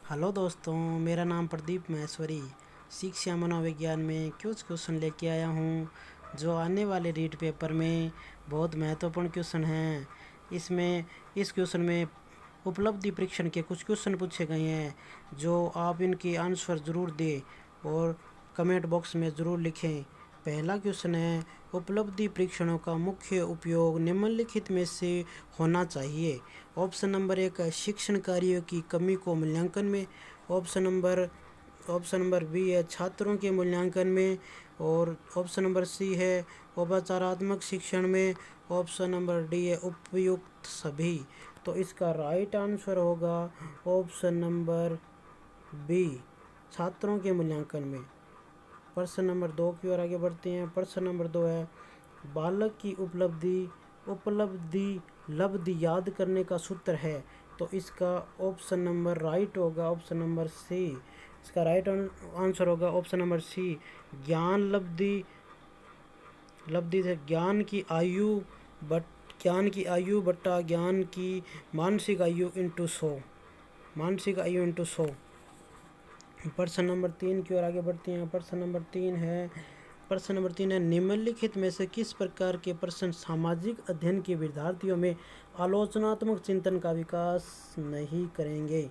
Hello दोस्तों, मेरा नाम प्रदीप महेश्वरी। शिक्षा मनोविज्ञान में कुछ क्वेश्चन लेके आया हूँ जो आने वाले रीट पेपर में बहुत महत्वपूर्ण क्वेश्चन हैं। इसमें इस क्वेश्चन में उपलब्धि परीक्षण के कुछ क्वेश्चन पूछे गए हैं जो आप इनकी आंसर ज़रूर दें और कमेंट बॉक्स में ज़रूर लिखें। पहला क्वेश्चन है, उपलब्धि परीक्षणों का मुख्य उपयोग निम्नलिखित में से होना चाहिए। ऑप्शन नंबर 1 है शिक्षण कार्यों की कमी को मूल्यांकन में। ऑप्शन नंबर बी है छात्रों के मूल्यांकन में। और ऑप्शन नंबर सी है औपचारात्मक शिक्षण में। ऑप्शन नंबर डी है उपयुक्त सभी। तो इसका राइट आंसर होगा ऑप्शन नंबर बी, छात्रों के मूल्यांकन में। प्रश्न नंबर 2 की ओर आगे बढ़ते हैं। प्रश्न नंबर 2 है, बालक की उपलब्धि लब्धि याद करने का सूत्र है। तो इसका ऑप्शन नंबर राइट होगा ऑप्शन नंबर सी। इसका राइट आंसर होगा ऑप्शन नंबर सी, ज्ञान लब्धि। लब्धि से ज्ञान की आयु बट्टा ज्ञान की मानसिक आयु इंटू 100। मानसिक आयु इंटू 100। प्रश्न नंबर 3 की ओर आगे बढ़ते हैं। प्रश्न नंबर 3 है निम्नलिखित में से किस प्रकार के प्रश्न सामाजिक अध्ययन के विद्यार्थियों में आलोचनात्मक चिंतन का विकास नहीं करेंगे।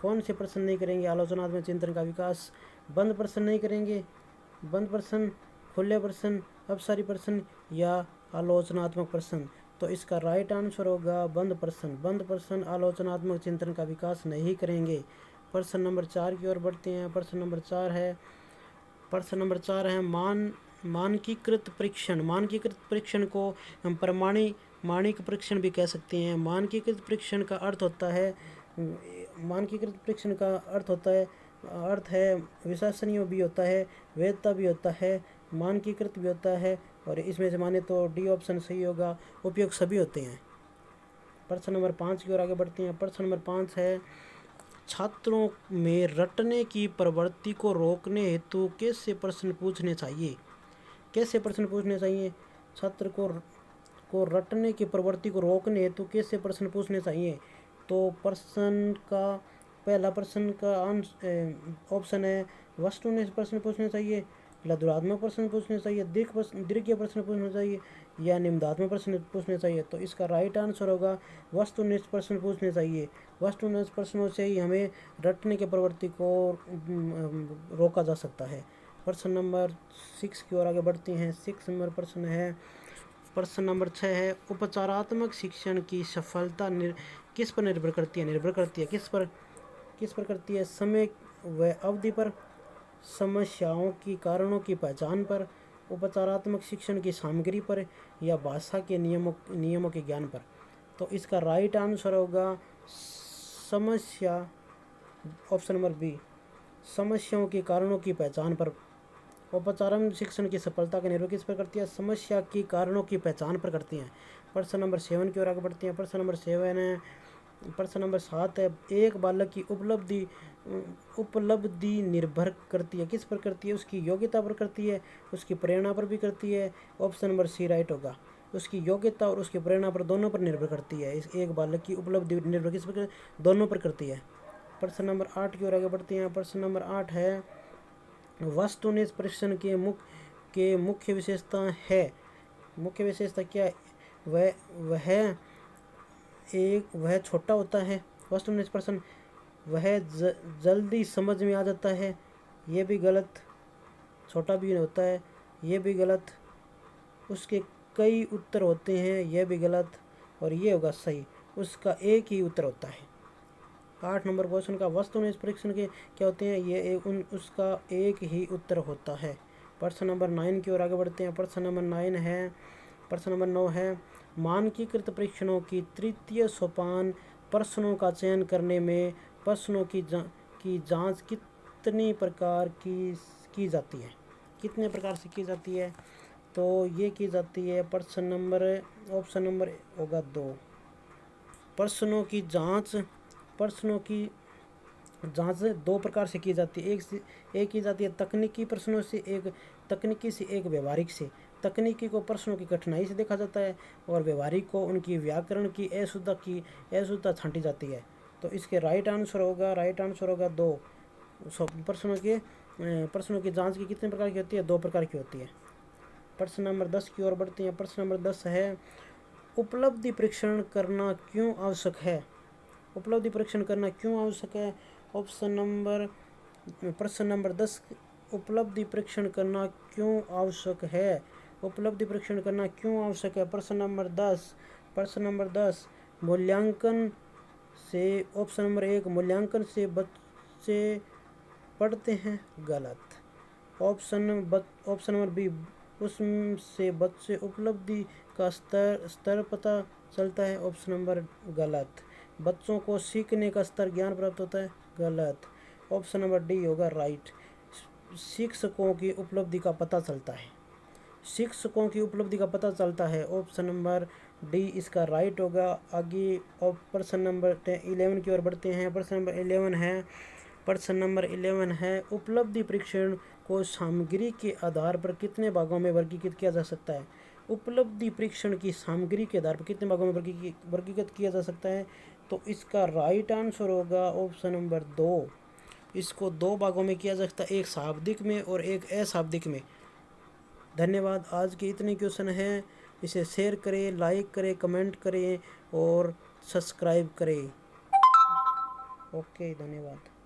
कौन से प्रश्न नहीं करेंगे आलोचनात्मक चिंतन का विकास? बंद प्रश्न नहीं करेंगे, बंद प्रश्न, खुले प्रश्न, अपसारी प्रश्न या आलोचनात्मक प्रश्न। तो इसका राइट आंसर होगा बंद प्रश्न। बंद प्रश्न आलोचनात्मक चिंतन का विकास नहीं करेंगे। प्रश्न नंबर 4 की ओर बढ़ते हैं। प्रश्न नंबर 4 है मानकीकृत परीक्षण। मानकीकृत परीक्षण को हम प्रमाणिक परीक्षण भी कह सकते हैं। मानकीकृत परीक्षण का अर्थ होता है अर्थ है विश्वसनीय भी होता है, वैधता भी होता है, मानकीकृत भी होता है। और इसमें से माने तो डी ऑप्शन सही होगा, उपयोग सभी होते हैं। प्रश्न नंबर 5 की ओर आगे बढ़ते हैं। प्रश्न नंबर 5 है छात्रों में रटने की प्रवृत्ति को रोकने हेतु कैसे प्रश्न पूछने चाहिए। कैसे प्रश्न पूछने चाहिए? छात्र को रटने की प्रवृत्ति को रोकने हेतु कैसे प्रश्न पूछने चाहिए? तो पहला प्रश्न का ऑप्शन है वस्तुनिष्ठ प्रश्न पूछने चाहिए, लघुत्मक प्रश्न पूछने चाहिए, दीर्घ प्रश्न पूछने चाहिए या निम्नात्मक प्रश्न पूछने चाहिए। तो इसका राइट आंसर होगा वस्तुनिष्ठ प्रश्न पूछने चाहिए। वस्तुनिष्ठ प्रश्नों से ही हमें रटने की प्रवृत्ति को रोका जा सकता है। प्रश्न नंबर 6 की ओर आगे बढ़ते हैं। 6 नंबर प्रश्न नंबर 6 है उपचारात्मक शिक्षण की सफलता किस पर निर्भर करती है? किस पर करती है? समय व अवधि पर, समस्याओं की कारणों की पहचान पर, उपचारात्मक शिक्षण की सामग्री पर या भाषा के नियमों के ज्ञान पर। तो इसका राइट आंसर होगा समस्या, ऑप्शन नंबर बी, समस्याओं के कारणों की पहचान पर। औपचारिक शिक्षण की सफलता का निर्भर किस पर करती है? समस्या की कारणों की पहचान पर करती हैं। प्रश्न नंबर 7 की ओर आगे बढ़ते हैं। प्रश्न नंबर 7 है एक बालक की उपलब्धि निर्भर करती है किस पर करती है? उसकी योग्यता पर करती है, उसकी प्रेरणा पर भी करती है। ऑप्शन नंबर सी राइट होगा, उसकी योग्यता और उसकी प्रेरणा पर, दोनों पर निर्भर करती है। इस एक बालक की उपलब्धि निर्भर किस पर? दोनों पर करती है। प्रश्न नंबर 8 की ओर आगे बढ़ते हैं। प्रश्न नंबर 8 है वस्तुनिष्ठ परीक्षण के मुख्य विशेषता है। मुख्य विशेषता क्या है? वह छोटा होता है। वस्तुनिष्ठ प्रश्न वह जल्दी समझ में आ जाता है, ये भी गलत। छोटा भी होता है, ये भी गलत। उसके कई उत्तर होते हैं, यह भी गलत। और ये होगा सही, उसका एक ही उत्तर होता है। 8 नंबर क्वेश्चन का वस्तुनिष्ठ परीक्षण के क्या होते हैं? ये उसका एक ही उत्तर होता है। प्रश्न नंबर 9 की ओर आगे बढ़ते हैं। प्रश्न नंबर 9 है मानकीकृत परीक्षणों की तृतीय सोपान प्रश्नों का चयन करने में प्रश्नों की जांच कितनी प्रकार की जाती है? कितने प्रकार से की जाती है? तो ये की जाती है ऑप्शन नंबर होगा 2। प्रश्नों की जांच 2 प्रकार से की जाती है। एक की जाती है तकनीकी प्रश्नों से, एक व्यवहारिक से। तकनीकी को प्रश्नों की कठिनाई से देखा जाता है और व्यवहारिक को उनकी व्याकरण की अशुद्धता छांटी जाती है। तो इसके राइट आंसर होगा 2। प्रश्नों की जांच की कितने प्रकार की होती है? 2 प्रकार की होती है। प्रश्न नंबर 10 की ओर बढ़ते हैं। प्रश्न नंबर 10 है, उपलब्धि परीक्षण करना क्यों आवश्यक है? उपलब्धि परीक्षण करना क्यों आवश्यक है? प्रश्न नंबर 10, उपलब्धि परीक्षण करना क्यों आवश्यक है? उपलब्धि परीक्षण करना क्यों आवश्यक है? प्रश्न नंबर 10, मूल्यांकन से, ऑप्शन नंबर 1, मूल्यांकन से बच्चे पढ़ते हैं, गलत। ऑप्शन नंबर बी, उससे बच्चे उपलब्धि का स्तर पता चलता है, ऑप्शन नंबर गलत। बच्चों को सीखने का स्तर, ज्ञान प्राप्त होता है, गलत। ऑप्शन नंबर डी होगा राइट, शिक्षकों की उपलब्धि का पता चलता है। शिक्षकों की उपलब्धि का पता चलता है, ऑप्शन नंबर डी इसका राइट होगा। आगे प्रश्न नंबर 11 की ओर बढ़ते हैं। प्रश्न नंबर 11 है, उपलब्धि परीक्षण को सामग्री के आधार पर कितने भागों में वर्गीकृत किया जा सकता है? उपलब्धि परीक्षण की सामग्री के आधार पर कितने भागों में वर्गीकृत किया जा सकता है? तो इसका राइट आंसर होगा ऑप्शन नंबर 2। इसको 2 भागों में किया जा सकता है, एक शाब्दिक में और एक अशाब्दिक में। धन्यवाद। आज के इतने क्वेश्चन हैं। इसे शेयर करें, लाइक करें, कमेंट करें और सब्सक्राइब करें। ओके, धन्यवाद।